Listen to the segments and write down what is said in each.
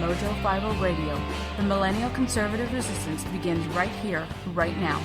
Mojo 50 Radio. The millennial conservative resistance begins right here, right now.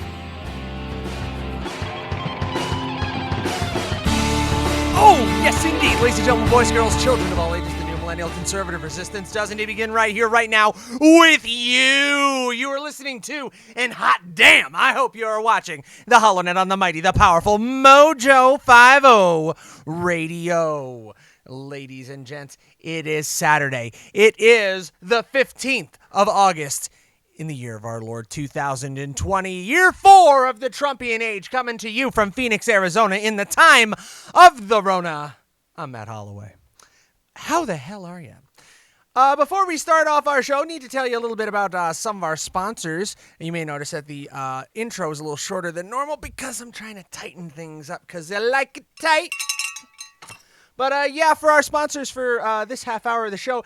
Oh, yes indeed, ladies and gentlemen, boys, girls, children of all ages, the new millennial conservative resistance does indeed begin right here, right now, with you. You are listening to, and hot damn, I hope you are watching, the HoloNet on the mighty, the powerful Mojo 50 Radio. Ladies and gents, it is Saturday. It is the 15th of August. In the year of our Lord 2020, year 4 of the Trumpian age, coming to you from Phoenix, Arizona, in the time of the Rona. I'm Matt Holloway. How the hell are you? Before we start off our show, need to tell you a little bit about some of our sponsors. You may notice that the intro is a little shorter than normal because I'm trying to tighten things up because I like it tight. But yeah, for our sponsors for this half hour of the show,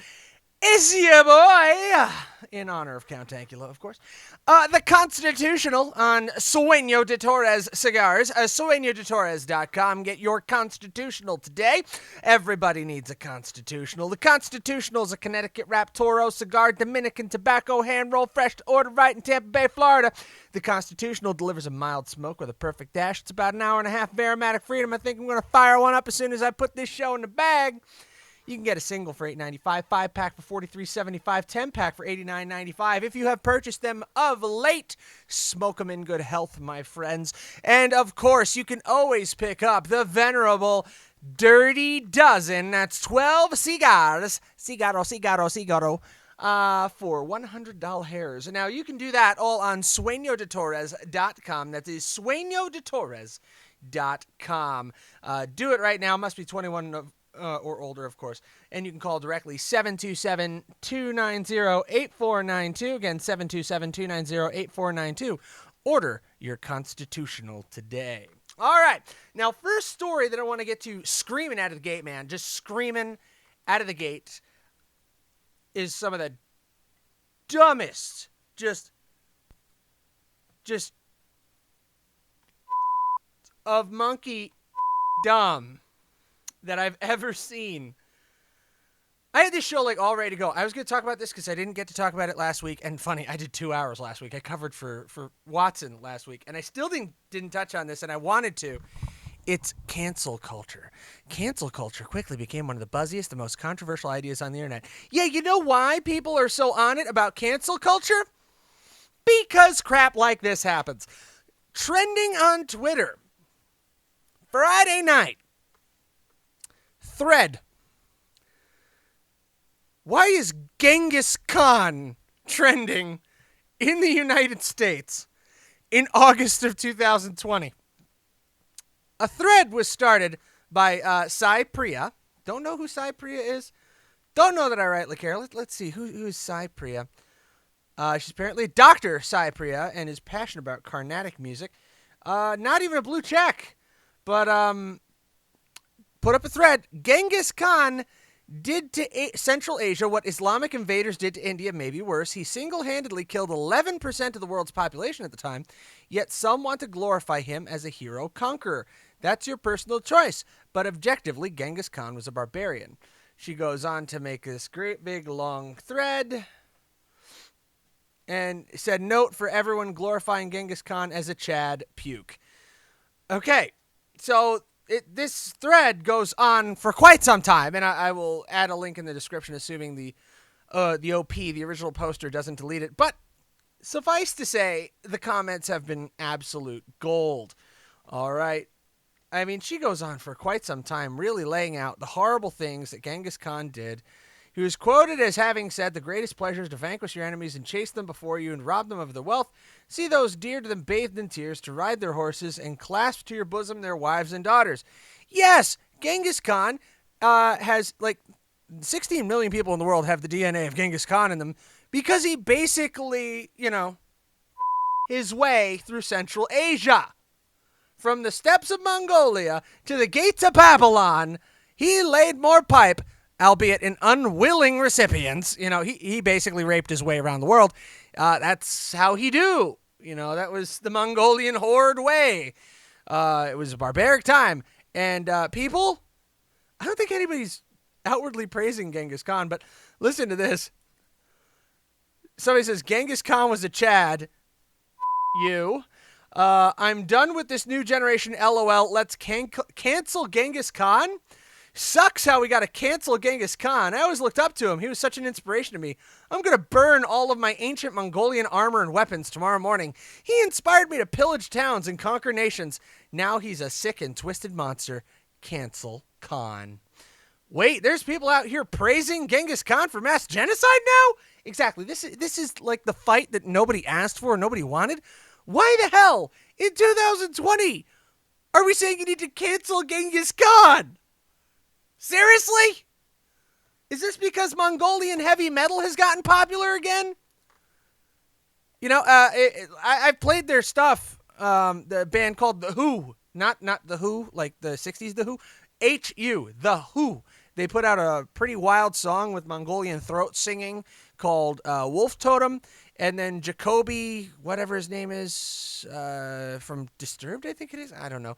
it's your boy, in honor of Count Ancula, of course, the Constitutional on Sueño de Torres cigars, sueñodetorres.com. Get your Constitutional today. Everybody needs a Constitutional. The Constitutional is a Connecticut wrapped Toro cigar, Dominican tobacco, hand roll, fresh to order right in Tampa Bay, Florida. The Constitutional delivers a mild smoke with a perfect dash. It's about an hour and a half of aromatic freedom. I think I'm going to fire one up as soon as I put this show in the bag. You can get a single for $8.95, 5-pack for $43.75, 10-pack for $89.95. If you have purchased them of late, smoke them in good health, my friends. And, of course, you can always pick up the venerable Dirty Dozen. That's 12 cigars, cigarro, for $100. Now, you can do that all on sueñodetorres.com. That is sueñodetorres.com. Do it right now. Must be 21 or older, of course. And you can call directly 727-290-8492. Again, 727-290-8492. Order your Constitutional today. All right. Now, first story that I want to get to screaming out of the gate, man, just screaming out of the gate, is some of the dumbest, just of monkey dumb that I've ever seen. I had this show all ready to go. I was going to talk about this because I didn't get to talk about it last week. And funny, I did 2 hours last week. I covered for Watson last week. And I still didn't touch on this, and I wanted to. It's cancel culture. Cancel culture quickly became one of the buzziest and most controversial ideas on the internet. Yeah, you know why people are so on it about cancel culture? Because crap like this happens. Trending on Twitter. Friday night. Thread. Why is Genghis Kahn trending in the United States in August of 2020? A thread was started by Sai Priya. Don't know who Sai Priya is. Don't know that I rightly care. Let's see. Who is Sai Priya? She's apparently Dr. Sai Priya and is passionate about Carnatic music. Not even a blue check. But put up a thread. Genghis Khan did to Central Asia what Islamic invaders did to India, maybe worse. He single-handedly killed 11% of the world's population at the time, yet some want to glorify him as a hero conqueror. That's your personal choice. But objectively, Genghis Khan was a barbarian. She goes on to make this great big long thread and said, note for everyone glorifying Genghis Khan as a Chad puke. Okay, so this thread goes on for quite some time, and I will add a link in the description, assuming the OP, the original poster, doesn't delete it. But suffice to say, the comments have been absolute gold. All right. I mean, she goes on for quite some time, really laying out the horrible things that Genghis Khan did. He was quoted as having said, the greatest pleasure is to vanquish your enemies and chase them before you and rob them of their wealth. See those dear to them bathed in tears, to ride their horses and clasp to your bosom their wives and daughters. Yes, Genghis Khan has 16 million people in the world have the DNA of Genghis Khan in them because he basically, his way through Central Asia. From the steppes of Mongolia to the gates of Babylon, he laid more pipe, albeit in unwilling recipients. He basically raped his way around the world. That's how he do. That was the Mongolian horde way. It was a barbaric time. And people, I don't think anybody's outwardly praising Genghis Khan, but listen to this. Somebody says Genghis Khan was a Chad. You. I'm done with this new generation. LOL. Let's cancel Genghis Khan. Sucks how we got to cancel Genghis Khan. I always looked up to him. He was such an inspiration to me. I'm going to burn all of my ancient Mongolian armor and weapons tomorrow morning. He inspired me to pillage towns and conquer nations. Now he's a sick and twisted monster. Cancel Khan. Wait, there's people out here praising Genghis Khan for mass genocide now? Exactly. This is like the fight that nobody asked for, nobody wanted. Why the hell, in 2020, are we saying you need to cancel Genghis Khan? Seriously? Is this because Mongolian heavy metal has gotten popular again? You know, I've played their stuff, the band called The Who. Not The Who, like the 60s The Who. H-U, The Who. They put out a pretty wild song with Mongolian throat singing called Wolf Totem. And then Jacoby, whatever his name is, from Disturbed, I think it is. I don't know.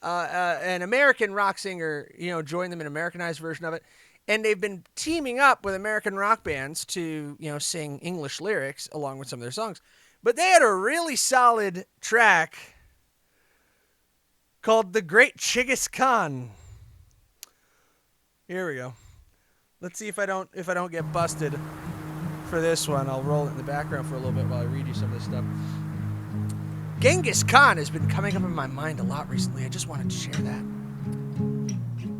An American rock singer, joined them in an Americanized version of it. And they've been teaming up with American rock bands to, sing English lyrics along with some of their songs. But they had a really solid track called The Great Genghis Khan. Here we go. Let's see if I don't get busted for this one. I'll roll it in the background for a little bit while I read you some of this stuff. Genghis Khan has been coming up in my mind a lot recently. I just wanted to share that.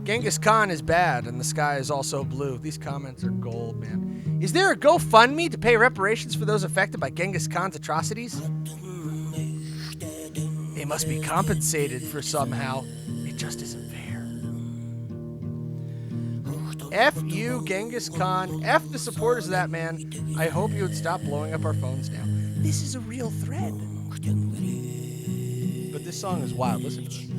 Genghis Khan is bad, and the sky is also blue. These comments are gold, man. Is there a GoFundMe to pay reparations for those affected by Genghis Khan's atrocities? They must be compensated for somehow. It just isn't fair. F you, Genghis Khan. F the supporters of that man. I hope you would stop blowing up our phones now. This is a real threat. But this song is wild. Listen to it.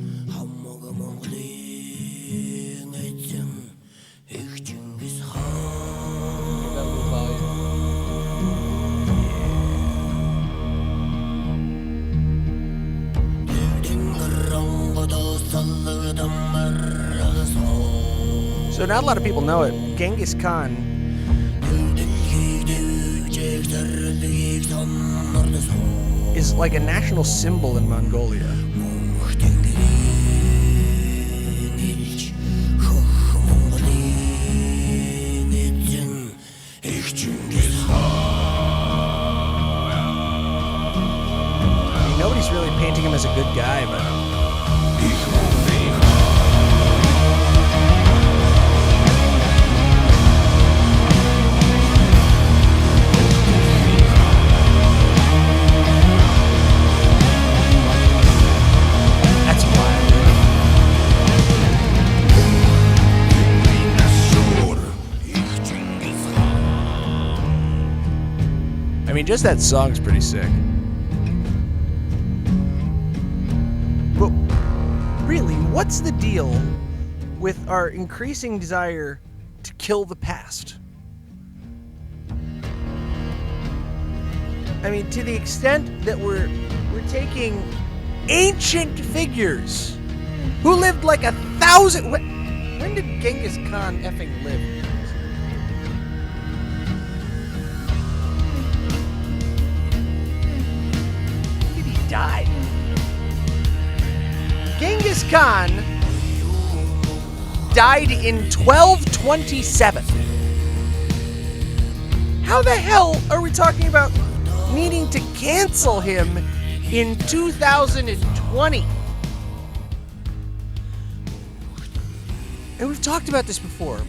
So not a lot of people know it. Genghis Khan is like a national symbol in Mongolia. I mean, nobody's really painting him as a good guy, but I mean, just that song's pretty sick. But really, what's the deal with our increasing desire to kill the past? I mean, to the extent that we're taking ancient figures who lived like 1,000... When did Genghis Khan effing live? Died. Genghis Khan died in 1227. How the hell are we talking about needing to cancel him in 2020? And we've talked about this before.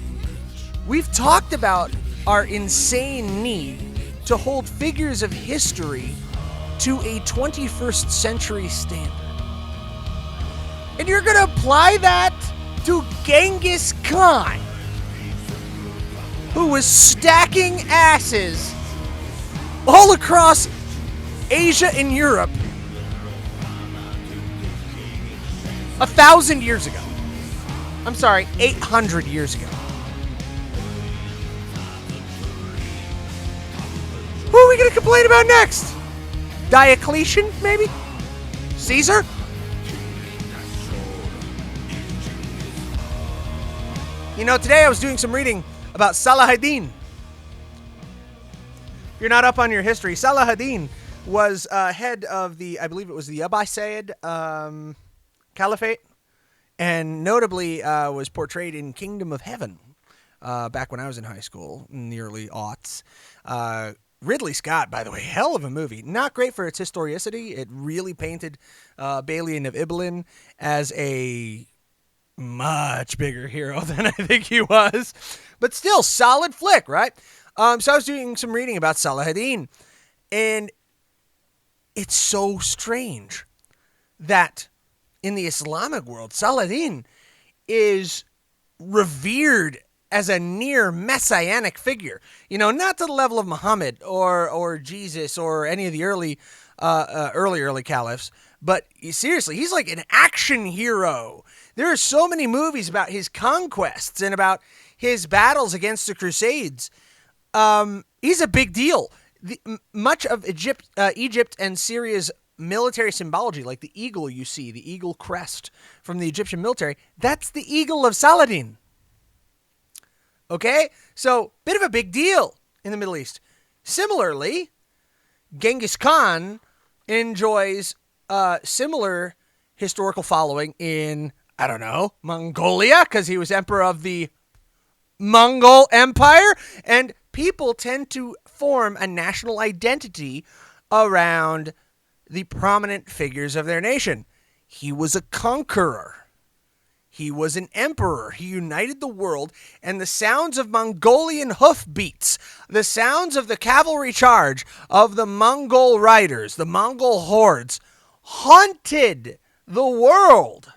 We've talked about our insane need to hold figures of history to a 21st century standard. And you're going to apply that to Genghis Khan, who was stacking asses all across Asia and Europe 1,000 years ago. I'm sorry, 800 years ago. Who are we going to complain about next? Diocletian, maybe? Caesar? You know, today I was doing some reading about Saladin. If you're not up on your history, Saladin was head of I believe it was the Abbasid Caliphate, and notably was portrayed in Kingdom of Heaven back when I was in high school in the early aughts. Ridley Scott, by the way, hell of a movie. Not great for its historicity. It really painted Balian of Ibelin as a much bigger hero than I think he was. But still, solid flick, right? So I was doing some reading about Saladin, and it's so strange that in the Islamic world, Saladin is revered as a near messianic figure. You know, not to the level of Muhammad or Jesus or any of the early caliphs, but seriously, he's like an action hero. There are so many movies about his conquests and about his battles against the Crusades. He's a big deal. Much of Egypt and Syria's military symbology, like the eagle you see, the eagle crest from the Egyptian military, that's the eagle of Saladin. Okay? So, bit of a big deal in the Middle East. Similarly, Genghis Khan enjoys similar historical following in, I don't know, Mongolia, because he was emperor of the Mongol Empire, and people tend to form a national identity around the prominent figures of their nation. He was a conqueror. He was an emperor. He united the world, and the sounds of Mongolian hoofbeats, the sounds of the cavalry charge of the Mongol riders, the Mongol hordes, haunted the world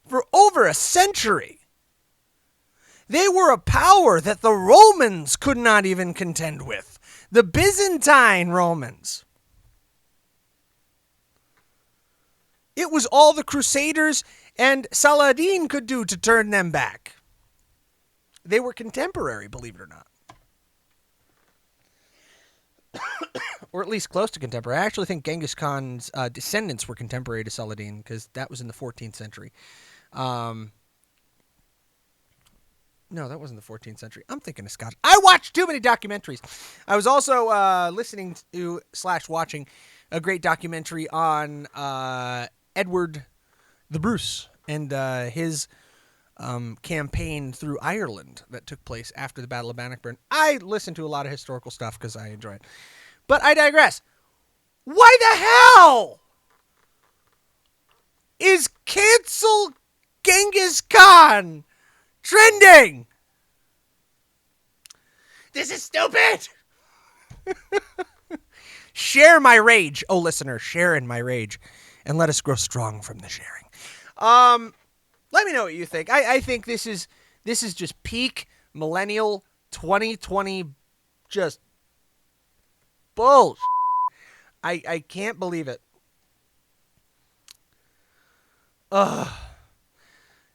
for over a century. They were a power that the Romans could not even contend with. The Byzantine Romans. It was all the Crusaders and Saladin could do to turn them back. They were contemporary, believe it or not. Or at least close to contemporary. I actually think Genghis Khan's descendants were contemporary to Saladin, because that was in the 14th century. No, that wasn't the 14th century. I'm thinking of Scotch. I watched too many documentaries. I was also listening to / watching a great documentary on Edward the Bruce and his campaign through Ireland that took place after the Battle of Bannockburn. I listen to a lot of historical stuff because I enjoy it. But I digress. Why the hell is cancel Genghis Khan trending? This is stupid. Share my rage. Oh, listener, share in my rage. And let us grow strong from the sharing. Let me know what you think. I think this is just peak millennial 2020 just bullshit. I can't believe it.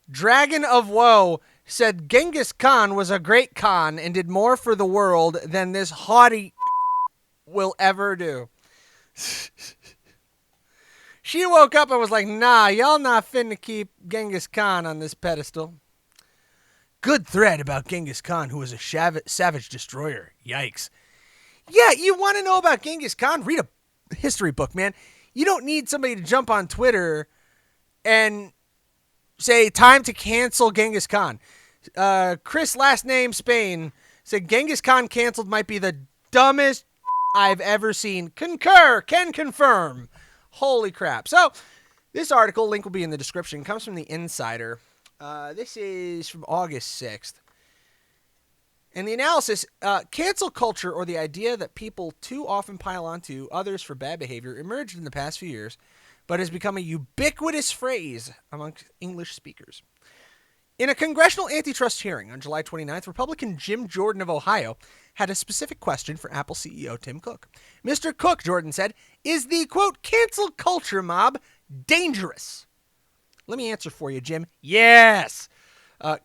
Dragon of Woe said Genghis Khan was a great Khan and did more for the world than this haughty will ever do. She woke up and was like, nah, y'all not finna keep Genghis Khan on this pedestal. Good thread about Genghis Khan, who was a savage destroyer. Yikes. Yeah, you want to know about Genghis Khan? Read a history book, man. You don't need somebody to jump on Twitter and say, time to cancel Genghis Khan. Chris, last name Spain, said Genghis Khan canceled might be the dumbest I've ever seen. Concur, can confirm. Holy crap. So, this article, link will be in the description, comes from The Insider. This is from August 6th. And the analysis, cancel culture, or the idea that people too often pile onto others for bad behavior, emerged in the past few years, but has become a ubiquitous phrase amongst English speakers. In a congressional antitrust hearing on July 29th, Republican Jim Jordan of Ohio had a specific question for Apple CEO Tim Cook. Mr. Cook, Jordan said, is the, quote, cancel culture mob dangerous? Let me answer for you, Jim. Yes.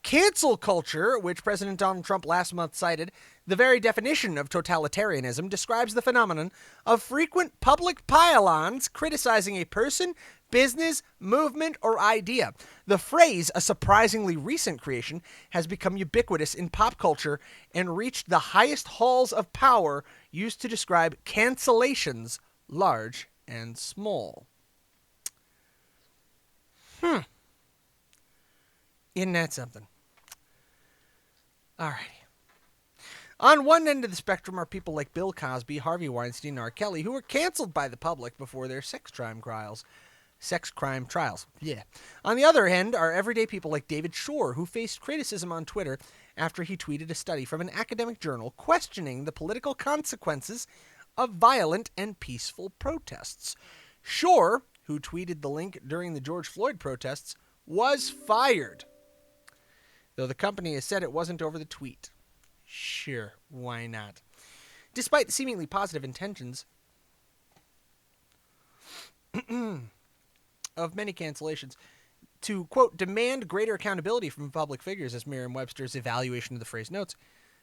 Cancel culture, which President Donald Trump last month cited, the very definition of totalitarianism, describes the phenomenon of frequent public pile-ons criticizing a person, business, movement, or idea. The phrase, a surprisingly recent creation, has become ubiquitous in pop culture and reached the highest halls of power used to describe cancellations, large and small. Isn't that something? Alrighty. On one end of the spectrum are people like Bill Cosby, Harvey Weinstein, and R. Kelly, who were canceled by the public before their sex crime trials. Yeah. On the other end are everyday people like David Shore, who faced criticism on Twitter after he tweeted a study from an academic journal questioning the political consequences of violent and peaceful protests. Shore, who tweeted the link during the George Floyd protests, was fired, though the company has said it wasn't over the tweet. Sure, why not? Despite the seemingly positive intentions of many cancellations to, quote, demand greater accountability from public figures, as Merriam-Webster's evaluation of the phrase notes,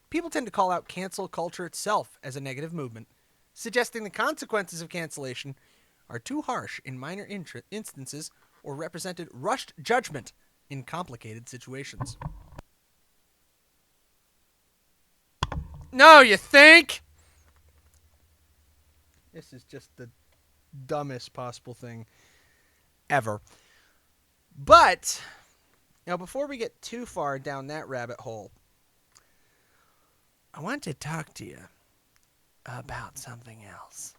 people tend to call out cancel culture itself as a negative movement, suggesting the consequences of cancellation are too harsh in minor instances or represented rushed judgment in complicated situations. No, you think? This is just the dumbest possible thing ever. But, before we get too far down that rabbit hole, I want to talk to you about something else.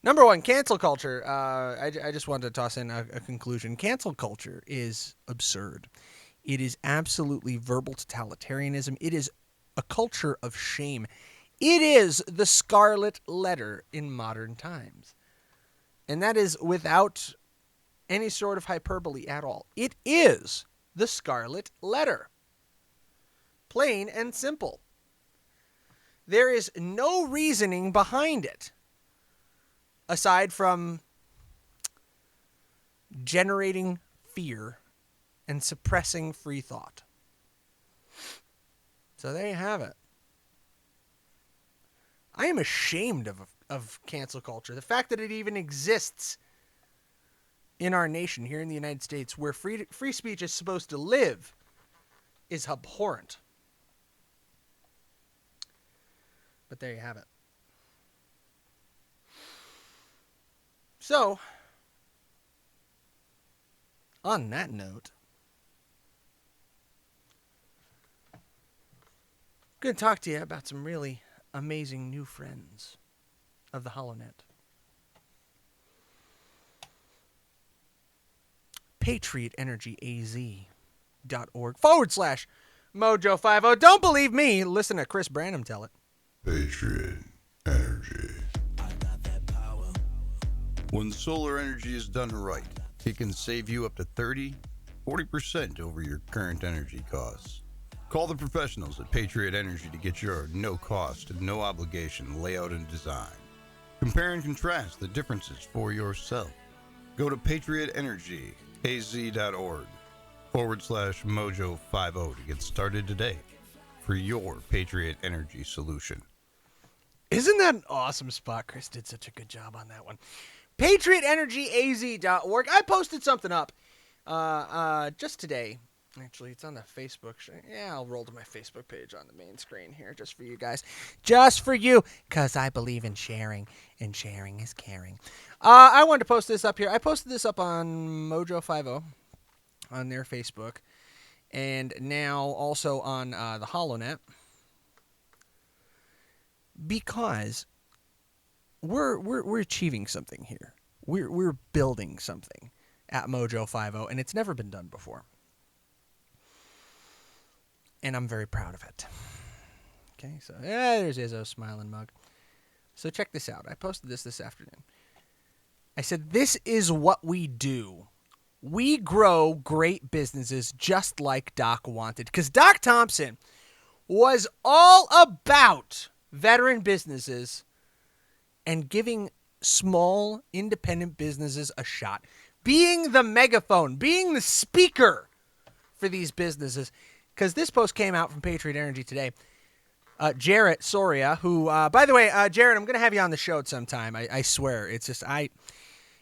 Number one, cancel culture. I just wanted to toss in a conclusion. Cancel culture is absurd. It is absolutely verbal totalitarianism. It is a culture of shame. It is the scarlet letter in modern times. And that is without any sort of hyperbole at all. It is the scarlet letter. Plain and simple. There is no reasoning behind it, aside from generating fear and suppressing free thought. So there you have it. I am ashamed of cancel culture. The fact that it even exists in our nation, here in the United States, where free speech is supposed to live, is abhorrent. But there you have it. So, on that note, I'm going to talk to you about some really amazing new friends of the HoloNet. Patriot Energy AZ.org/Mojo50. Don't believe me. Listen to Chris Branham tell it. Patriot Energy. When solar energy is done right, it can save you up to 30-40% over your current energy costs. Call the professionals at Patriot Energy to get your no-cost, no-obligation layout and design. Compare and contrast the differences for yourself. Go to patriotenergy.az.org/Mojo50 to get started today for your Patriot Energy solution. Isn't that an awesome spot? Chris did such a good job on that one. PatriotEnergyAZ.org. I posted something up just today. Actually, it's on the Facebook. I'll roll to my Facebook page on the main screen here just for you guys. Just for you, because I believe in sharing, and sharing is caring. I wanted to post this up here. I posted this up on Mojo50 on their Facebook, and now also on the HoloNet, because we're achieving something here. We're building something at Mojo50, and it's never been done before. And I'm very proud of it. Okay, so there's Izzo's smiling mug. So check this out. I posted this afternoon. I said, this is what we do. We grow great businesses just like Doc wanted. Because Doc Thompson was all about veteran businesses and giving small independent businesses a shot. Being the megaphone, being the speaker for these businesses, because this post came out from Patriot Energy today. Jarrett Soria, who, by the way, Jarrett, I'm going to have you on the show at some time. I swear. It's just,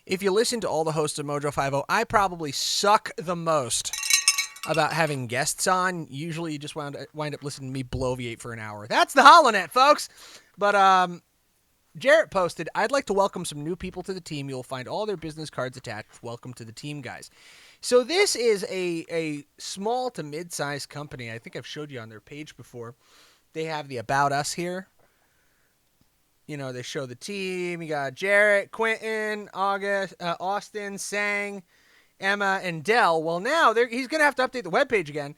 if you listen to all the hosts of Mojo 50, I probably suck the most about having guests on. Usually you just wind up listening to me bloviate for an hour. That's the HoloNet, folks. But Jarrett posted, I'd like to welcome some new people to the team. You'll find all their business cards attached. Welcome to the team, guys. So this is a small to mid-sized company. I think I've showed you on their page before. They have the About Us here. You know, they show the team. You got Jarrett, Quentin, August, Austin, Sang, Emma, and Dell. Well, now he's going to have to update the webpage again,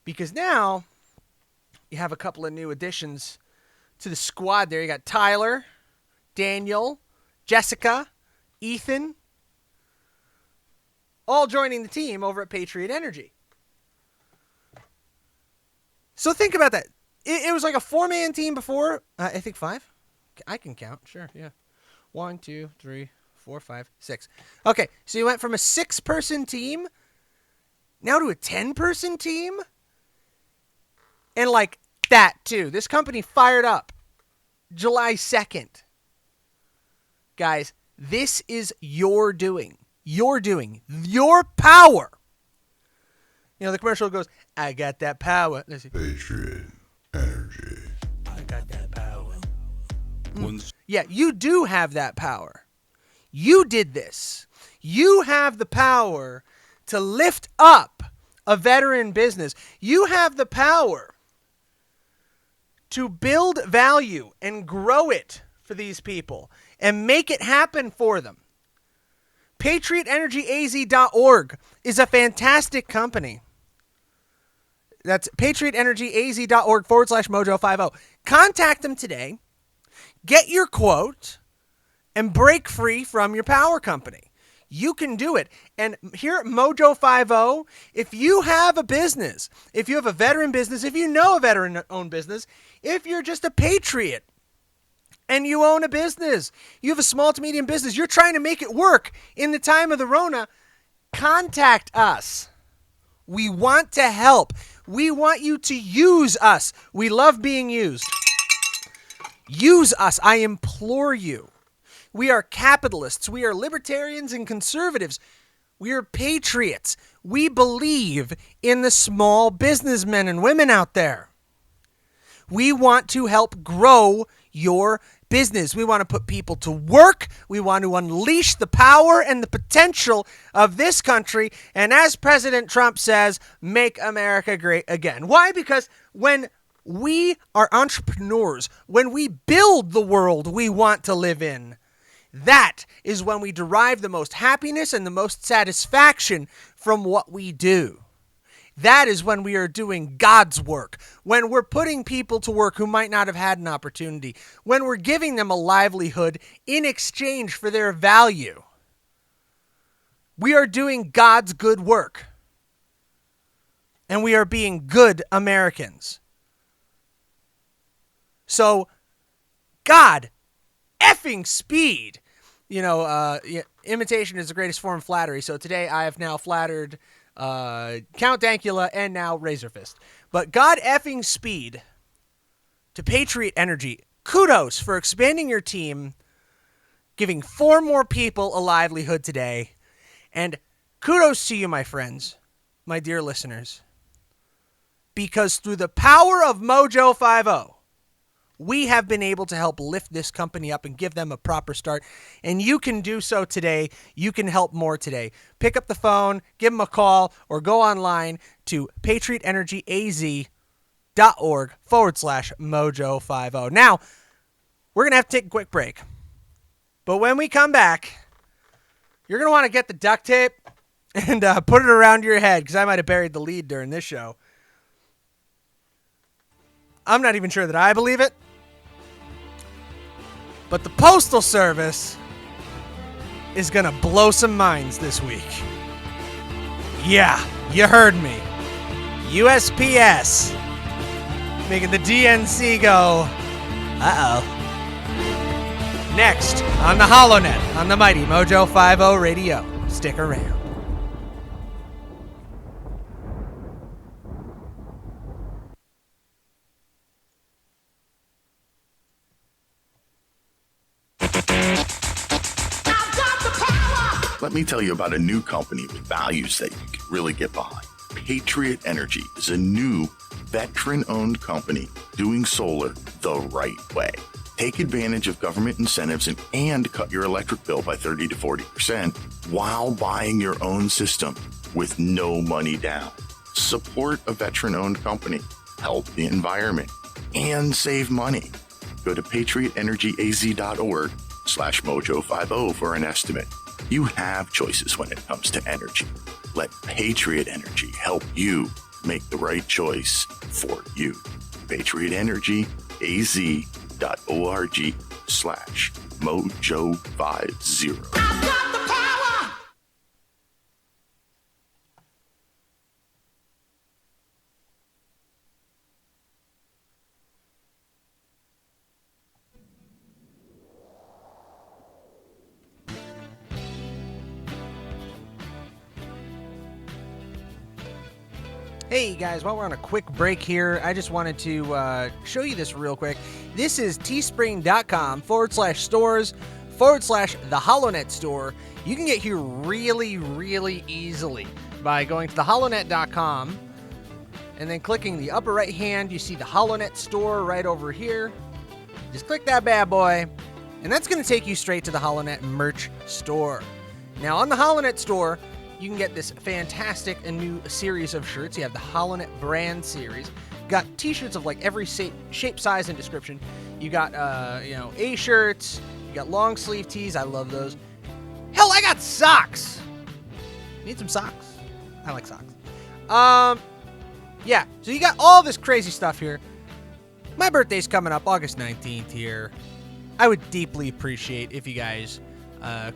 because now you have a couple of new additions to the squad there. You got Tyler, Daniel, Jessica, Ethan, all joining the team over at Patriot Energy. So think about that. It was like a 4-man team before. I think 5. I can count. Sure, yeah. 1, 2, 3, 4, 5, 6. Okay, so you went from a 6-person team now to a 10-person team? And like that, too. This company fired up July 2nd. Guys, this is your doing. Your doing. Your power. You know, the commercial goes, I got that power. Patriot Energy. I got that power. Yeah, you do have that power. You did this. You have the power to lift up a veteran business. You have the power to build value and grow it for these people and make it happen for them. PatriotEnergyAZ.org is a fantastic company. That's PatriotEnergyAZ.org/Mojo50. Contact them today. Get your quote and break free from your power company. You can do it. And here at Mojo 50, if you have a business, if you have a veteran business, if you know a veteran-owned business, if you're just a patriot and you own a business, you have a small to medium business, you're trying to make it work in the time of the Rona, contact us. We want to help. We want you to use us. We love being used. Use us, I implore you. We are capitalists. We are libertarians and conservatives. We are patriots. We believe in the small businessmen and women out there. We want to help grow your business. We want to put people to work. We want to unleash the power and the potential of this country. And as President Trump says, make America great again. Why? Because when we are entrepreneurs, when we build the world we want to live in, that is when we derive the most happiness and the most satisfaction from what we do. That is when we are doing God's work, when we're putting people to work who might not have had an opportunity, when we're giving them a livelihood in exchange for their value. We are doing God's good work, and we are being good Americans. So, God effing speed. You know, imitation is the greatest form of flattery. So today I have now flattered Count Dankula and now Razorfist. But God effing speed to Patriot Energy. Kudos for expanding your team, giving 4 more people a livelihood today. And kudos to you, my friends, my dear listeners. Because through the power of Mojo 50, we have been able to help lift this company up and give them a proper start. And you can do so today. You can help more today. Pick up the phone, give them a call, or go online to PatriotEnergyAZ.org/Mojo50. Now, we're going to have to take a quick break. But when we come back, you're going to want to get the duct tape and put it around your head, because I might have buried the lead during this show. I'm not even sure that I believe it. But the Postal Service is going to blow some minds this week. Yeah, you heard me. USPS making the DNC go, uh-oh. Next on the HoloNet on the mighty Mojo 50 Radio. Stick around. Let me tell you about a new company with values that you can really get behind. Patriot Energy is a new veteran-owned company doing solar the right way. Take advantage of government incentives and cut your electric bill by 30 to 40% while buying your own system with no money down. Support a veteran-owned company, help the environment, and save money. Go to patriotenergyaz.org/mojo50 for an estimate. You have choices when it comes to energy. Let Patriot Energy help you make the right choice for you. patriotenergyaz.org/mojo50. Hey guys, while we're on a quick break here, I just wanted to show you this real quick. This is teespring.com/stores/the HoloNet store. You can get here really, really easily by going to theholonet.com and then clicking the upper right hand. You see the HoloNet store right over here. Just click that bad boy, and that's going to take you straight to the HoloNet merch store. Now, on the HoloNet store, you can get this fantastic and new series of shirts. You have the HoloNet brand series. Got T-shirts of like every shape, size, and description. You got, A shirts. You got long sleeve tees. I love those. Hell, I got socks. Need some socks? I like socks. Yeah. So you got all this crazy stuff here. My birthday's coming up, August 19th here. I would deeply appreciate if you guys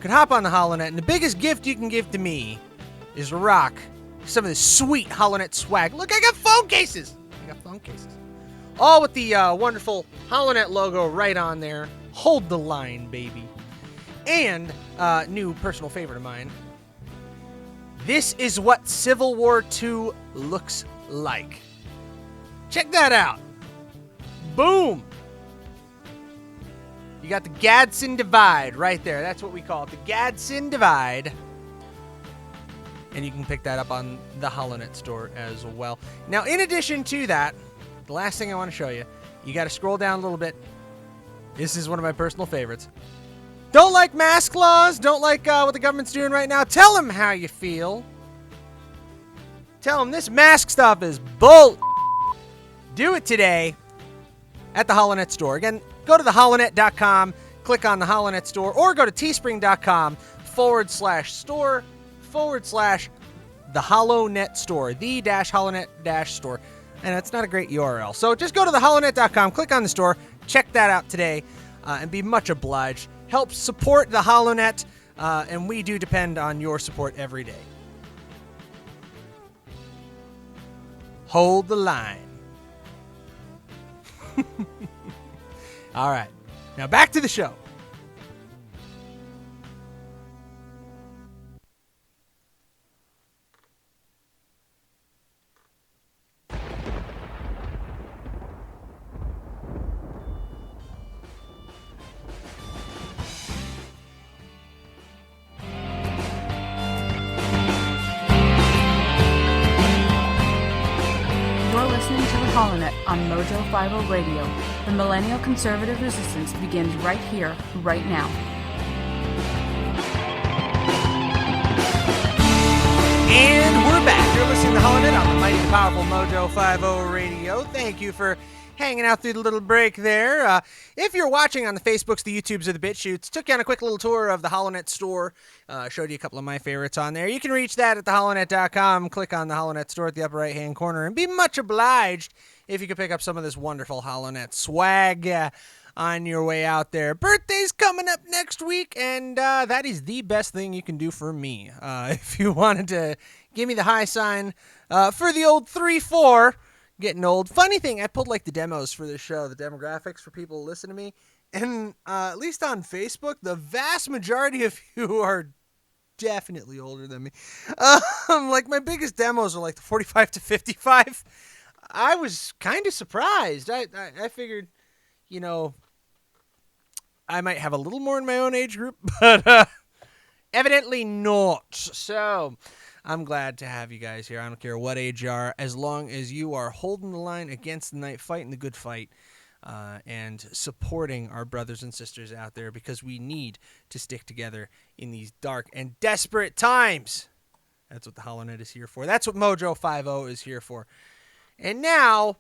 could hop on the HoloNet, and the biggest gift you can give to me is rock some of this sweet HoloNet swag. Look, I got phone cases. All with the wonderful HoloNet logo right on there. Hold the line, baby. And new personal favorite of mine. This is what Civil War II looks like. Check that out. Boom. You got the Gadsden Divide right there. That's what we call it, the Gadsden Divide. And you can pick that up on the HoloNet store as well. Now, in addition to that, the last thing I want to show you, you got to scroll down a little bit. This is one of my personal favorites. Don't like mask laws? Don't like what the government's doing right now? Tell them how you feel. Tell them this mask stuff is bull. Do it today at the HoloNet store. Again, go to theholonet.com, click on the HoloNet store, or go to teespring.com/store/the HoloNet store, the-HoloNet-store. And that's not a great URL. So just go to theholonet.com, click on the store, check that out today, and be much obliged. Help support the HoloNet, and we do depend on your support every day. Hold the line. All right. Now back to the show. You're listening to the HoloNet on Mojo 50 Radio. The millennial conservative resistance begins right here, right now. And we're back. You're listening to HoloNet on the mighty and powerful Mojo 50 Radio. Thank you for hanging out through the little break there. If you're watching on the Facebooks, the YouTubes, or the BitChutes, took you on a quick little tour of the HoloNet store. Showed you a couple of my favorites on there. You can reach that at theholonet.com. Click on the HoloNet store at the upper right-hand corner and be much obliged if you could pick up some of this wonderful HoloNet swag on your way out there. Birthday's coming up next week, and that is the best thing you can do for me. If you wanted to give me the high sign for the old 3-4, getting old. Funny thing, I pulled like the demos for this show, the demographics for people who listen to me, and at least on Facebook, the vast majority of you are definitely older than me. Like my biggest demos are like the 45 to 55. I was kind of surprised. I figured, I might have a little more in my own age group, but evidently not. So I'm glad to have you guys here. I don't care what age you are, as long as you are holding the line against the night, fighting the good fight, and supporting our brothers and sisters out there, because we need to stick together in these dark and desperate times. That's what the HoloNet is here for. That's what Mojo 50 is here for. And now,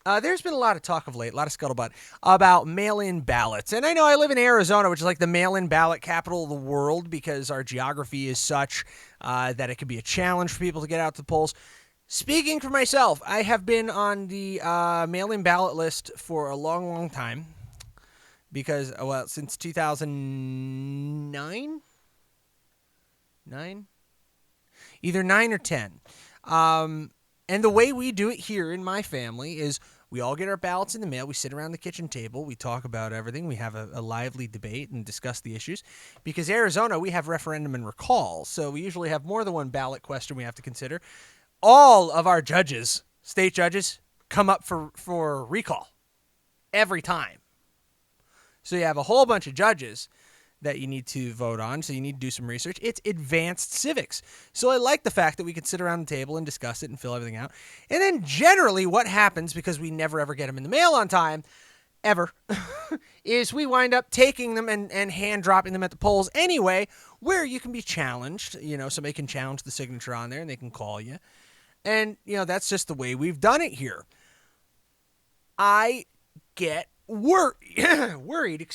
there's been a lot of talk of late, a lot of scuttlebutt, about mail-in ballots. And I know I live in Arizona, which is like the mail-in ballot capital of the world, because our geography is such that it can be a challenge for people to get out to the polls. Speaking for myself, I have been on the mail-in ballot list for a long, long time, because, well, since 2009? Either 9 or 10. And the way we do it here in my family is we all get our ballots in the mail. We sit around the kitchen table. We talk about everything. We have a lively debate and discuss the issues. Because Arizona, we have referendum and recall. So we usually have more than one ballot question we have to consider. All of our judges, state judges, come up for recall every time. So you have a whole bunch of judges that you need to vote on, so you need to do some research. It's advanced civics. So I like the fact that we can sit around the table and discuss it and fill everything out. And then generally what happens, because we never ever get them in the mail on time, ever, is we wind up taking them and hand dropping them at the polls anyway, where you can be challenged. You know, somebody can challenge the signature on there and they can call you. And, you know, that's just the way we've done it here. I get worried,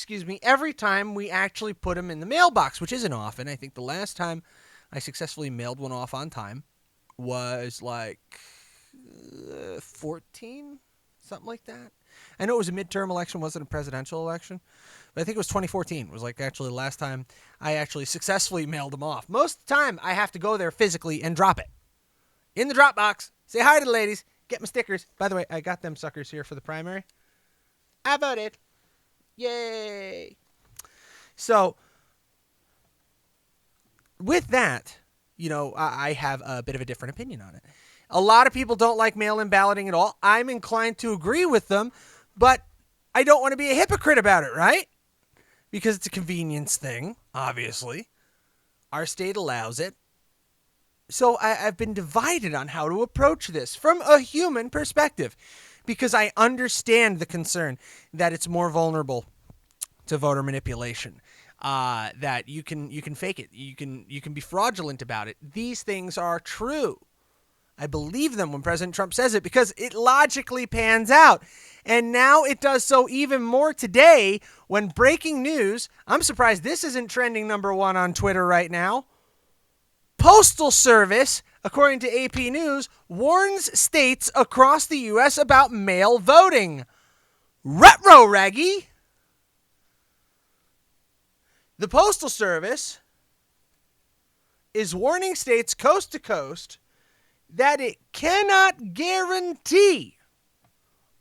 every time we actually put them in the mailbox, which isn't often. I think the last time I successfully mailed one off on time was like 14, something like that. I know it was a midterm election, wasn't a presidential election, but I think it was 2014. It was like actually the last time I actually successfully mailed them off. Most of the time, I have to go there physically and drop it in the drop box. Say hi to the ladies, get my stickers. By the way, I got them suckers here for the primary. I voted. Yay. So, with that, you know, I have a bit of a different opinion on it. A lot of people don't like mail-in balloting at all. I'm inclined to agree with them, but I don't want to be a hypocrite about it, right? Because it's a convenience thing, obviously. Our state allows it. So I've been divided on how to approach this from a human perspective, because I understand the concern that it's more vulnerable to voter manipulation, that you can fake it, you can be fraudulent about it. These things are true. I believe them when President Trump says it, because it logically pans out. And now it does so even more today when breaking news, I'm surprised this isn't trending #1 on Twitter right now. Postal Service, according to AP News, warns states across the U.S. about mail voting. Retro Raggy. The Postal Service is warning states coast to coast that it cannot guarantee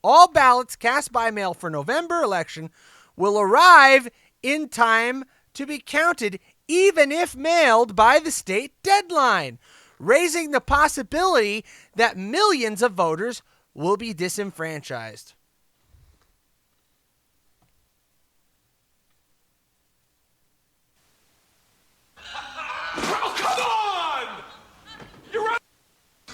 all ballots cast by mail for November election will arrive in time to be counted, even if mailed by the state deadline, raising the possibility that millions of voters will be disenfranchised. Oh, come on!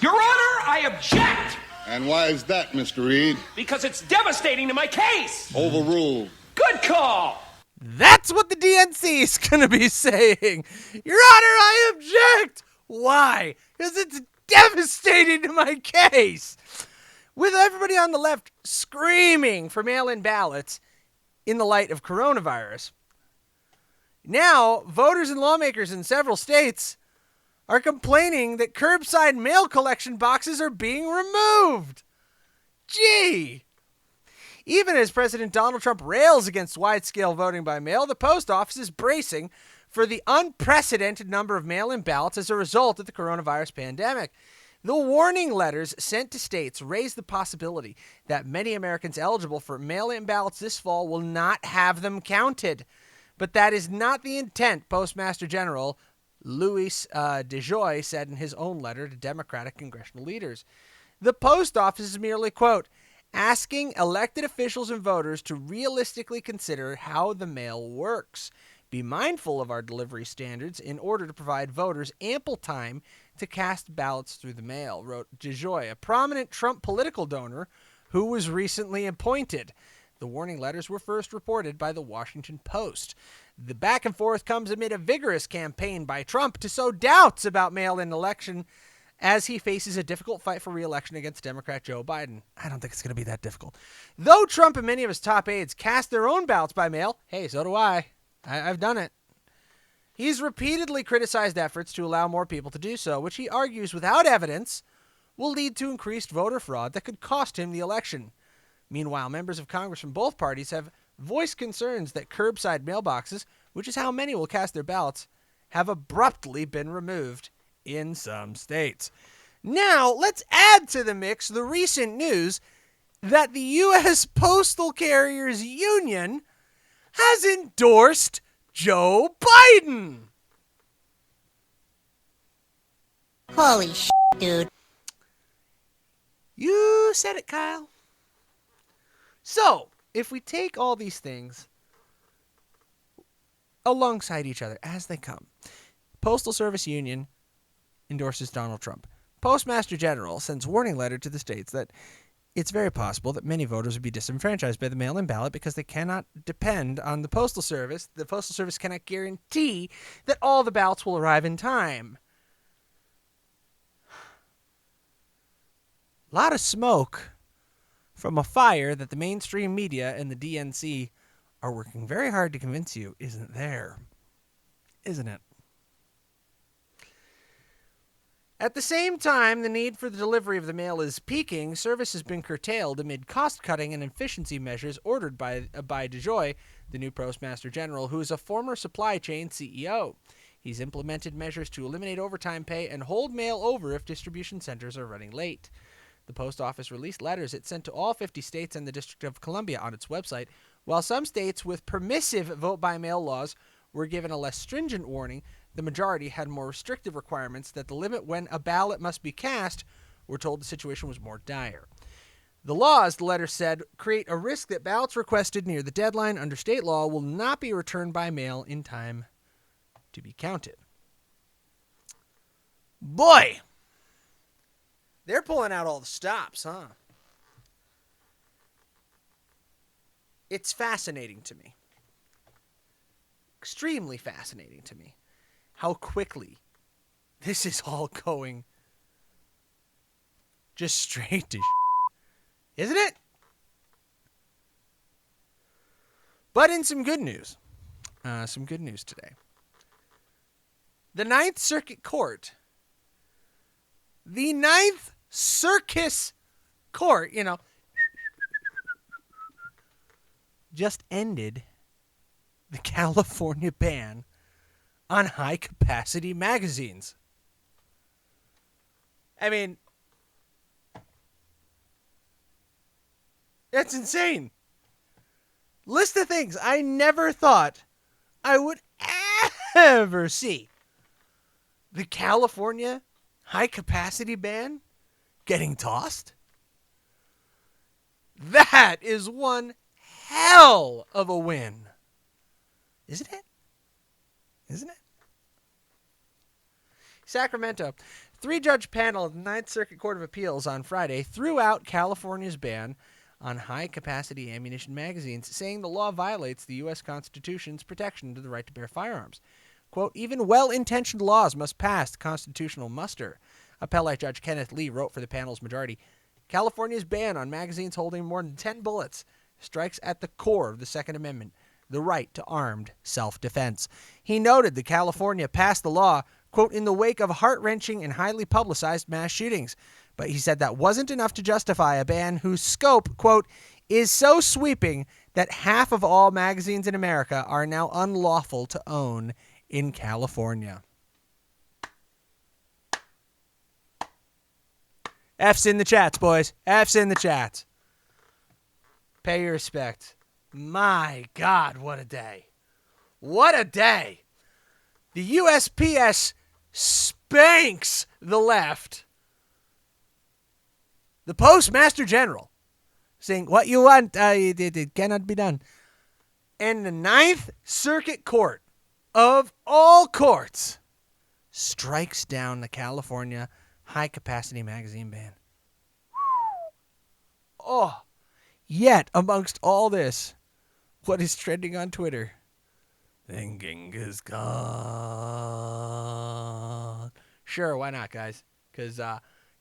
Your Honor, I object! And why is that, Mr. Reed? Because it's devastating to my case! Overruled. Good call! That's what the DNC is going to be saying. Your Honor, I object. Why? Because it's devastating to my case. With everybody on the left screaming for mail-in ballots in the light of coronavirus, now voters and lawmakers in several states are complaining that curbside mail collection boxes are being removed. Gee. Even as President Donald Trump rails against wide-scale voting by mail, the post office is bracing for the unprecedented number of mail-in ballots as a result of the coronavirus pandemic. The warning letters sent to states raise the possibility that many Americans eligible for mail-in ballots this fall will not have them counted. But that is not the intent, Postmaster General Louis DeJoy said in his own letter to Democratic congressional leaders. The post office is merely, quote, asking elected officials and voters to realistically consider how the mail works. Be mindful of our delivery standards in order to provide voters ample time to cast ballots through the mail, wrote DeJoy, a prominent Trump political donor who was recently appointed. The warning letters were first reported by the Washington Post. The back and forth comes amid a vigorous campaign by Trump to sow doubts about mail-in election as he faces a difficult fight for re-election against Democrat Joe Biden. I don't think it's going to be that difficult. Though Trump and many of his top aides cast their own ballots by mail, hey, so do I. I've done it. He's repeatedly criticized efforts to allow more people to do so, which he argues without evidence will lead to increased voter fraud that could cost him the election. Meanwhile, members of Congress from both parties have voiced concerns that curbside mailboxes, which is how many will cast their ballots, have abruptly been removed in some states. Now, let's add to the mix the recent news that the U.S. Postal Carriers Union has endorsed Joe Biden. Holy shit, dude. You said it, Kyle. So, if we take all these things alongside each other as they come, Postal Service Union endorses Donald Trump. Postmaster General sends warning letter to the states that it's very possible that many voters will be disenfranchised by the mail-in ballot because they cannot depend on the Postal Service. The Postal Service cannot guarantee that all the ballots will arrive in time. A lot of smoke from a fire that the mainstream media and the DNC are working very hard to convince you isn't there. Isn't it? At the same time, the need for the delivery of the mail is peaking. Service has been curtailed amid cost-cutting and efficiency measures ordered by DeJoy, the new Postmaster General, who is a former supply chain CEO. He's implemented measures to eliminate overtime pay and hold mail over if distribution centers are running late. The post office released letters it sent to all 50 states and the District of Columbia on its website. While some states with permissive vote-by-mail laws were given a less stringent warning, the majority had more restrictive requirements that the limit when a ballot must be cast were told the situation was more dire. The laws, the letter said, create a risk that ballots requested near the deadline under state law will not be returned by mail in time to be counted. Boy, they're pulling out all the stops, huh? It's fascinating to me. Extremely fascinating to me how quickly this is all going just straight to isn't it? But in some good news today. The Ninth Circuit Court, the Ninth Circus Court, just ended the California ban on high-capacity magazines. I mean, that's insane. List of things I never thought I would ever see. The California high-capacity ban getting tossed? That is one hell of a win. Isn't it? Isn't it? Sacramento. 3-judge panel of the Ninth Circuit Court of Appeals on Friday threw out California's ban on high-capacity ammunition magazines, saying the law violates the U.S. Constitution's protection to the right to bear firearms. Quote, even well-intentioned laws must pass constitutional muster. Appellate Judge Kenneth Lee wrote for the panel's majority, California's ban on magazines holding more than 10 bullets strikes at the core of the Second Amendment, the right to armed self-defense. He noted that California passed the law, quote, in the wake of heart-wrenching and highly publicized mass shootings. But he said that wasn't enough to justify a ban whose scope, quote, is so sweeping that half of all magazines in America are now unlawful to own in California. F's in the chats, boys. F's in the chats. Pay your respect. My God, what a day. What a day. The USPS spanks the left. The Postmaster General saying, what you want, it cannot be done. And the Ninth Circuit Court of all courts strikes down the California high-capacity magazine ban. Oh, yet amongst all this, what is trending on Twitter? Then Genghis Kahn. Sure, why not, guys? Because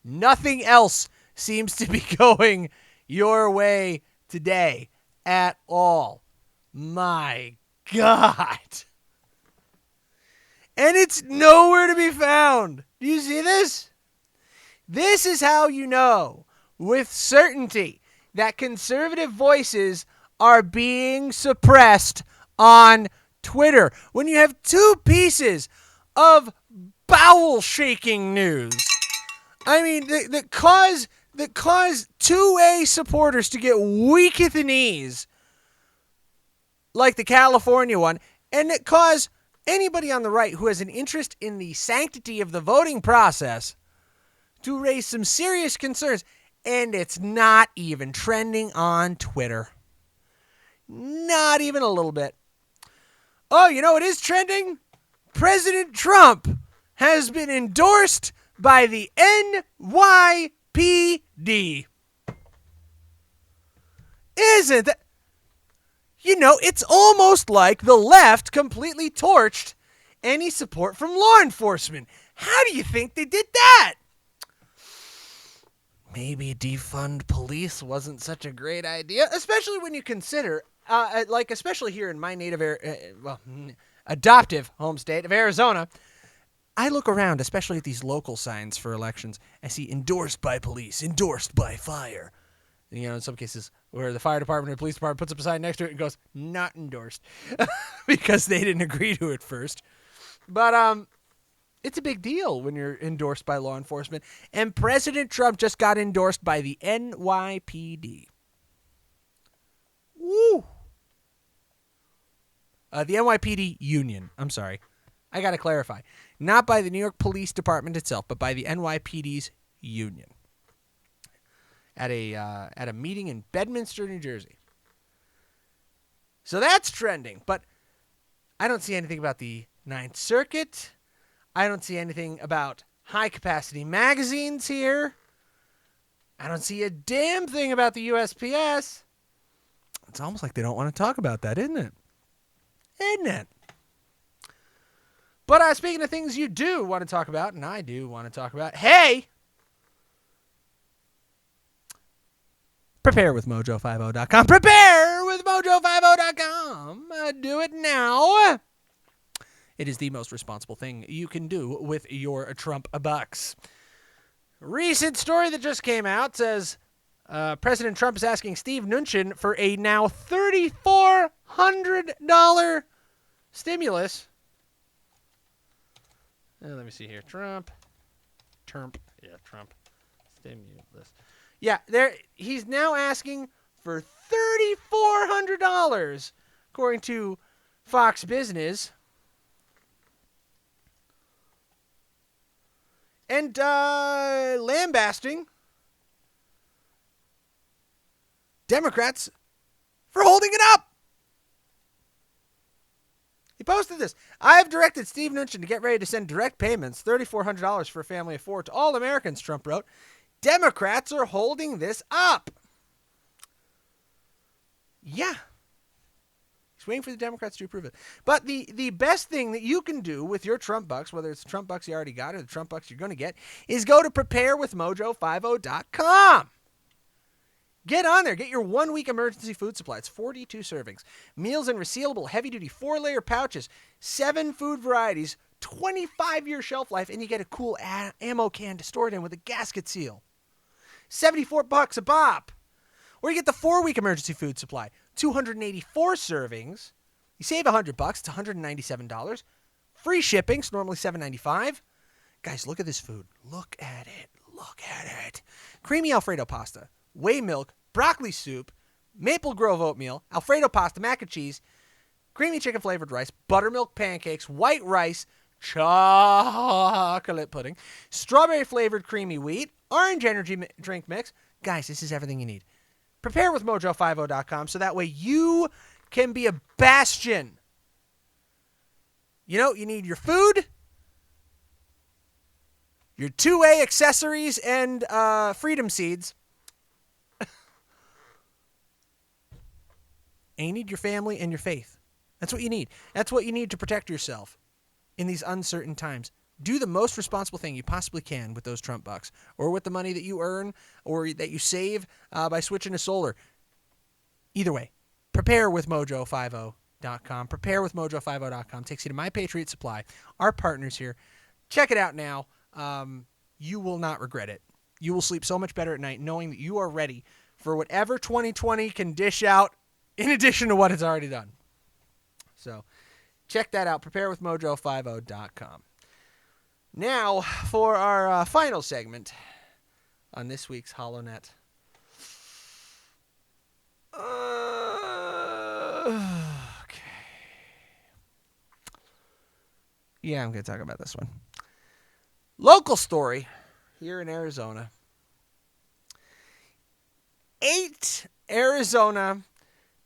nothing else seems to be going your way today at all. My God. And it's nowhere to be found. Do you see this? This is how you know with certainty that conservative voices are being suppressed on Twitter. When you have two pieces of bowel-shaking news, I mean, that cause 2A supporters to get weak at the knees, like the California one, and that cause anybody on the right who has an interest in the sanctity of the voting process to raise some serious concerns, and it's not even trending on Twitter. Not even a little bit. Oh, you know what is trending? President Trump has been endorsed by the NYPD. Isn't that... You know, it's almost like the left completely torched any support from law enforcement. How do you think they did that? Maybe defund police wasn't such a great idea, especially when you consider, especially here in my native, adoptive home state of Arizona. I look around, especially at these local signs for elections. I see endorsed by police, endorsed by fire. You know, in some cases where the fire department or police department puts up a sign next to it and goes, not endorsed, because they didn't agree to it first. But it's a big deal when you're endorsed by law enforcement. And President Trump just got endorsed by the NYPD. Woo! The NYPD union. I'm sorry. I got to clarify. Not by the New York Police Department itself, but by the NYPD's union. At a meeting in Bedminster, New Jersey. So that's trending, but I don't see anything about the Ninth Circuit. I don't see anything about high-capacity magazines here. I don't see a damn thing about the USPS. It's almost like they don't want to talk about that, isn't it? Isn't it? But speaking of things you do want to talk about, and I do want to talk about, hey! Prepare with Mojo50.com. Prepare with Mojo50.com. Do it now. It is the most responsible thing you can do with your Trump bucks. Recent story that just came out says President Trump is asking Steve Mnuchin for a now $3,400 stimulus. Let me see here. Trump. Stimulus. Yeah, he's now asking for $3,400, according to Fox Business. And lambasting Democrats for holding it up. He posted this. I have directed Steve Mnuchin to get ready to send direct payments, $3,400 for a family of four, to all Americans, Trump wrote. Democrats are holding this up. Yeah. He's waiting for the Democrats to approve it. But the best thing that you can do with your Trump bucks, whether it's the Trump bucks you already got or the Trump bucks you're going to get, is go to preparewithmojo50.com. Get on there. Get your 1-week emergency food supply. It's 42 servings. Meals in resealable, heavy-duty 4-layer pouches, 7 food varieties, 25-year shelf life, and you get a cool ammo can to store it in with a gasket seal. $74 a pop. Or you get the 4-week emergency food supply, 284 servings. You save $100. It's $197. Free shipping. It's normally $7.95. Guys, look at this food. Look at it. Look at it. Creamy Alfredo pasta, whey milk, broccoli soup, maple grove oatmeal, Alfredo pasta, mac and cheese, creamy chicken flavored rice, buttermilk pancakes, white rice, chocolate pudding, strawberry flavored creamy wheat, orange energy drink mix. Guys, this is everything you need. Prepare with Mojo50.com so that way you can be a bastion. You know, you need your food, your 2A accessories, and freedom seeds. And you need your family and your faith. That's what you need. That's what you need to protect yourself in these uncertain times. Do the most responsible thing you possibly can with those Trump bucks, or with the money that you earn or that you save by switching to solar. Either way, prepare with Mojo50.com. Prepare with Mojo50.com. Takes you to My Patriot Supply, our partners here. Check it out now. You will not regret it. You will sleep so much better at night knowing that you are ready for whatever 2020 can dish out in addition to what it's already done. So check that out. Prepare with Mojo50.com. Now, for our final segment on this week's HoloNet. Okay. Yeah, I'm going to talk about this one. Local story here in Arizona. 8 Arizona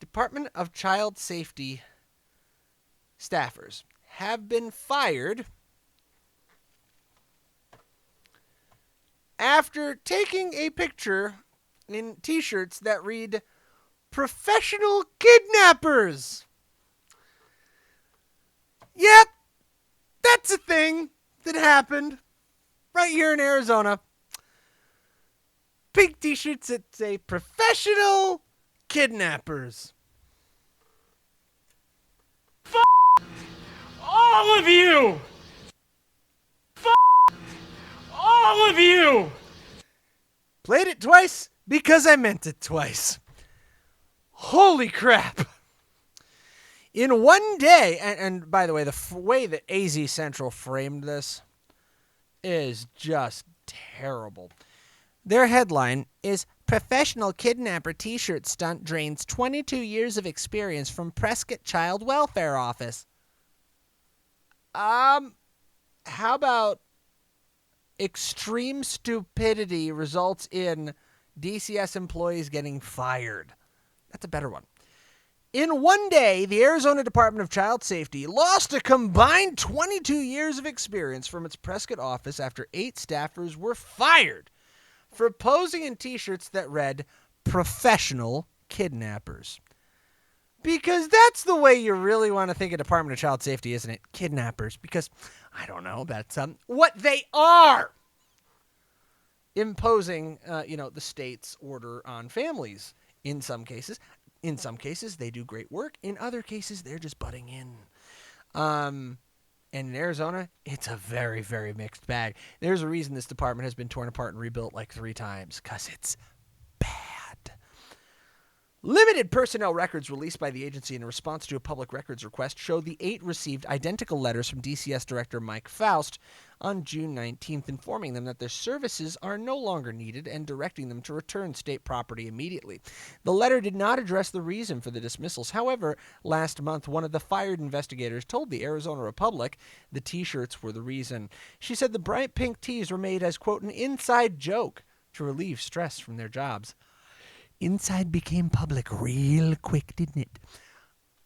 Department of Child Safety staffers have been fired after taking a picture in Teeshirts that read, "Professional Kidnappers." Yep, that's a thing that happened right here in Arizona. Pink T-shirts that say "Professional Kidnappers." All of you! All of you! Played it twice because I meant it twice. Holy crap. In one day, and by the way, the way that AZ Central framed this is just terrible. Their headline is, "Professional Kidnapper T-shirt stunt drains 22 years of experience from Prescott Child Welfare Office." How about extreme stupidity results in DCS employees getting fired? That's a better one. In one day, the Arizona Department of Child Safety lost a combined 22 years of experience from its Prescott office after 8 staffers were fired for posing in T-shirts that read "Professional Kidnappers." Because that's the way you really want to think of Department of Child Safety, isn't it? Kidnappers. Because, I don't know, that's what they are. Imposing, the state's order on families in some cases. In some cases, they do great work. In other cases, they're just butting in. And in Arizona, it's a very, very mixed bag. There's a reason this department has been torn apart and rebuilt like 3 times, because it's bad. Limited personnel records released by the agency in response to a public records request show the 8 received identical letters from DCS Director Mike Faust on June 19th, informing them that their services are no longer needed and directing them to return state property immediately. The letter did not address the reason for the dismissals. However, last month, one of the fired investigators told the Arizona Republic the T-shirts were the reason. She said the bright pink tees were made as, quote, "an inside joke to relieve stress from their jobs." Inside became public real quick, didn't it?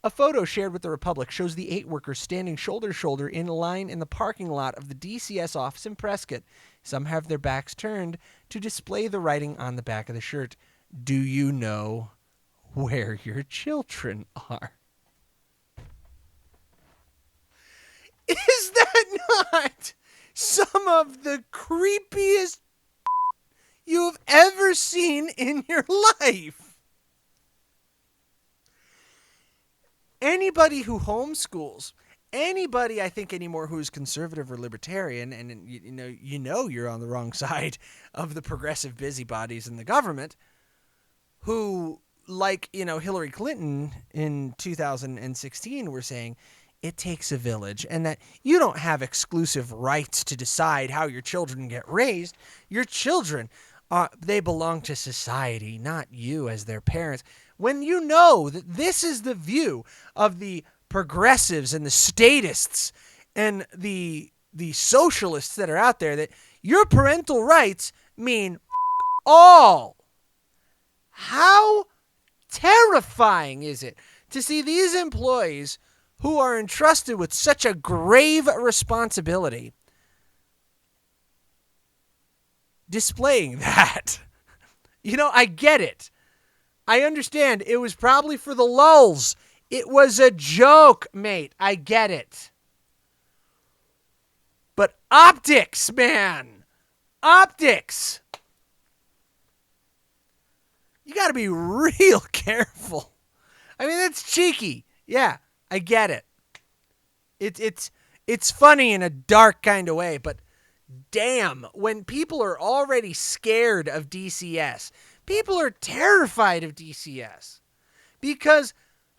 A photo shared with the Republic shows the 8 workers standing shoulder to shoulder in line in the parking lot of the DCS office in Prescott. Some have their backs turned to display the writing on the back of the shirt. "Do you know where your children are?" Is that not some of the creepiest you have ever seen in your life? Anybody who homeschools, anybody I think anymore who is conservative or libertarian, and you know you're on the wrong side of the progressive busybodies in the government, who, like Hillary Clinton in 2016, were saying it takes a village, and that you don't have exclusive rights to decide how your children get raised. Your children, they belong to society, not you as their parents. When you know that this is the view of the progressives and the statists and the socialists that are out there, that your parental rights mean all. How terrifying is it to see these employees who are entrusted with such a grave responsibility displaying that? I get it. I understand. It was probably for the lulz. It was a joke, mate. I get it. But optics, man. Optics. You got to be real careful. I mean, that's cheeky. Yeah, I get it. It's funny in a dark kind of way, but damn, when people are already scared of DCS, people are terrified of DCS because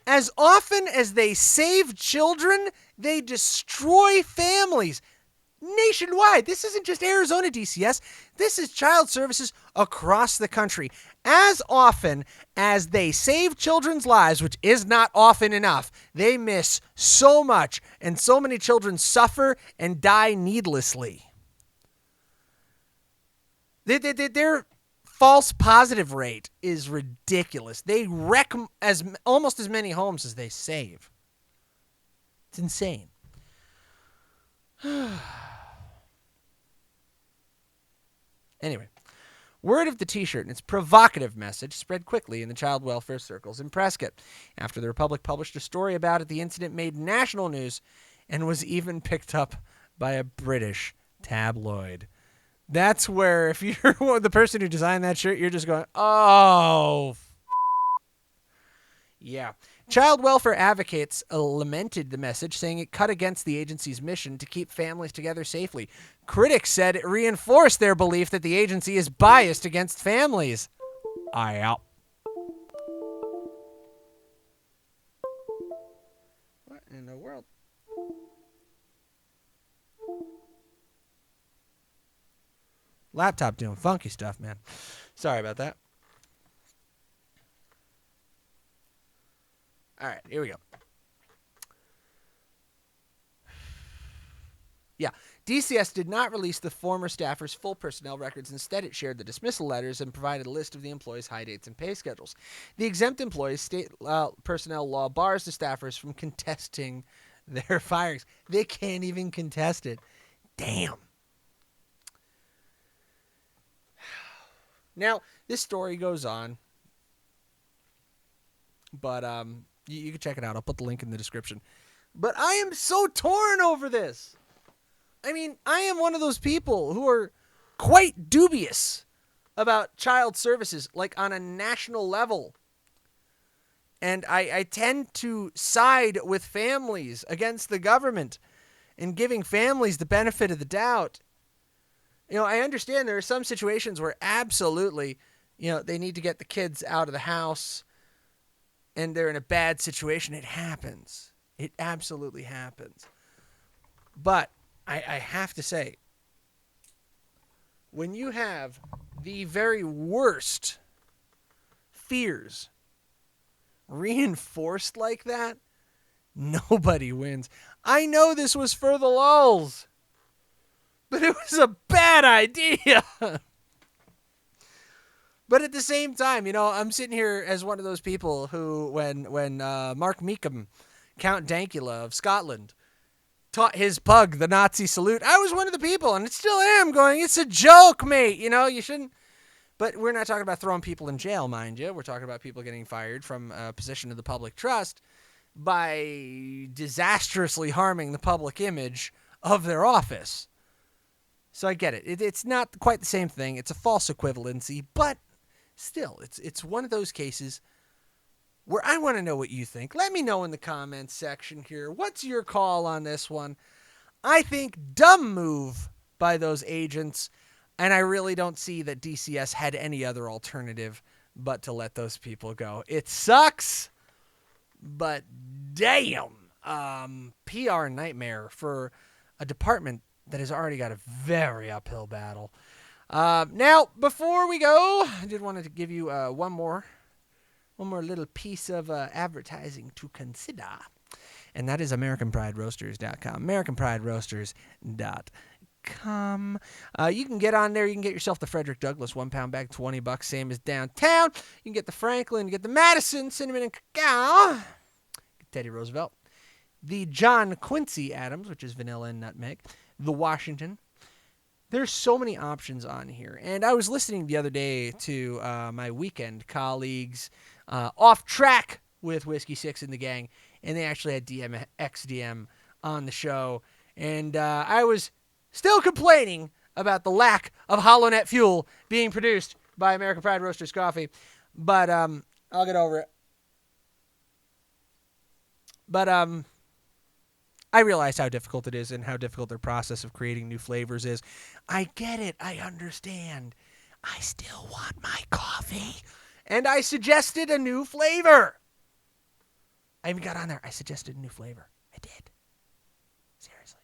as often as they save children, they destroy families nationwide. This isn't just Arizona DCS. This is child services across the country. As often as they save children's lives, which is not often enough, they miss so much, and so many children suffer and die needlessly. Their false positive rate is ridiculous. They wreck almost as many homes as they save. It's insane. Anyway, word of the T-shirt and its provocative message spread quickly in the child welfare circles in Prescott. After the Republic published a story about it, the incident made national news and was even picked up by a British tabloid. That's where, if you're the person who designed that shirt, you're just going, oh, yeah. Child welfare advocates lamented the message, saying it cut against the agency's mission to keep families together safely. Critics said it reinforced their belief that the agency is biased against families. What in the world? Laptop doing funky stuff, man. Sorry about that. All right, here we go. Yeah, DCS did not release the former staffer's full personnel records. Instead, it shared the dismissal letters and provided a list of the employees' high dates and pay schedules. The exempt employees' state personnel law bars the staffers from contesting their firings. They can't even contest it. Damn. Now, this story goes on, but you can check it out. I'll put the link in the description. But I am so torn over this. I mean, I am one of those people who are quite dubious about child services, like on a national level. And I tend to side with families against the government and giving families the benefit of the doubt. I understand there are some situations where absolutely, they need to get the kids out of the house and they're in a bad situation. It happens. It absolutely happens. But I have to say, when you have the very worst fears reinforced like that, nobody wins. I know this was for the lulz, but it was a bad idea. But at the same time, I'm sitting here as one of those people who, when Mark Meekum, Count Dankula of Scotland, taught his pug the Nazi salute, I was one of the people, and still am, going, it's a joke, mate. You shouldn't. But we're not talking about throwing people in jail, mind you. We're talking about people getting fired from a position of the public trust by disastrously harming the public image of their office. So I get it. It's not quite the same thing. It's a false equivalency, but still, it's one of those cases where I want to know what you think. Let me know in the comments section here. What's your call on this one? I think dumb move by those agents, and I really don't see that DCS had any other alternative but to let those people go. It sucks, but damn. PR nightmare for a department that has already got a very uphill battle. Now, before we go, I did want to give you one more little piece of advertising to consider, and that is AmericanPrideRoasters.com. AmericanPrideRoasters.com. MailInVoting.com. You can get on there. You can get yourself the Frederick Douglass 1 pound bag, $20, same as downtown. You can get the Franklin, get the Madison, cinnamon and cacao. Get Teddy Roosevelt. The John Quincy Adams, which is vanilla and nutmeg. The Washington. There's so many options on here. And I was listening the other day to my weekend colleagues off track with Whiskey Six and the gang, and they actually had XDM on the show. And I was still complaining about the lack of HoloNet fuel being produced by American Pride Roasters Coffee. But I'll get over it. But I realized how difficult it is and how difficult their process of creating new flavors is. I get it. I understand. I still want my coffee. And I suggested a new flavor. I even got on there. I suggested a new flavor. I did. Seriously.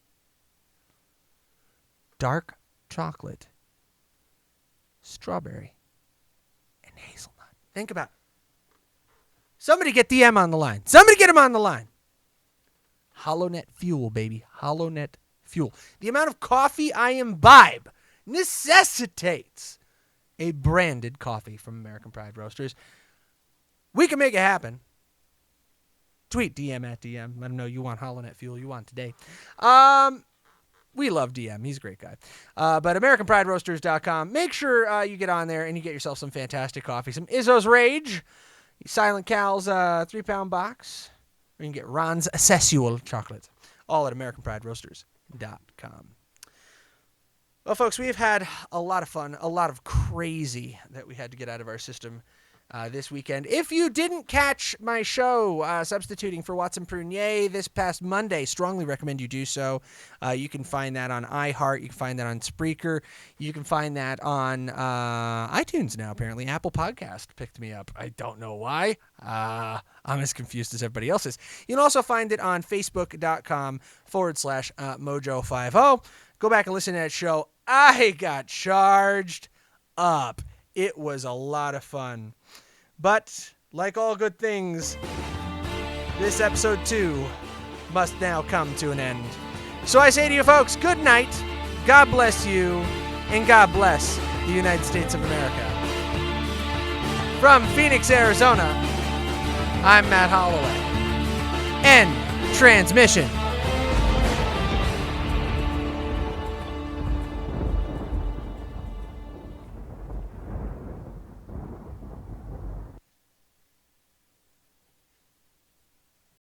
Dark chocolate, strawberry, and hazelnut. Think about it. Somebody get DM on the line. Somebody get him on the line. HoloNet fuel, baby. HoloNet fuel. The amount of coffee I imbibe necessitates a branded coffee from American Pride Roasters. We can make it happen. Tweet DM at DM. Let him know you want HoloNet fuel. You want today. We love DM. He's a great guy. But AmericanPrideRoasters.com. Make sure you get on there and you get yourself some fantastic coffee. Some Izzo's Rage. Silent Cal's 3-pound box. Or you can get Ron's Sessual chocolate. All at AmericanPrideRoasters.com. Well, folks, we've had a lot of fun, a lot of crazy that we had to get out of our system this weekend. If you didn't catch my show substituting for Watson Prunier this past Monday, strongly recommend you do so. You can find that on iHeart. You can find that on Spreaker. You can find that on iTunes now, apparently. Apple Podcast picked me up. I don't know why. I'm as confused as everybody else is. You can also find it on Facebook.com/Mojo50. Go back and listen to that show. I got charged up. It was a lot of fun. But, like all good things, this episode 2 must now come to an end. So I say to you folks, good night, God bless you, and God bless the United States of America. From Phoenix, Arizona, I'm Matt Holloway. End transmission.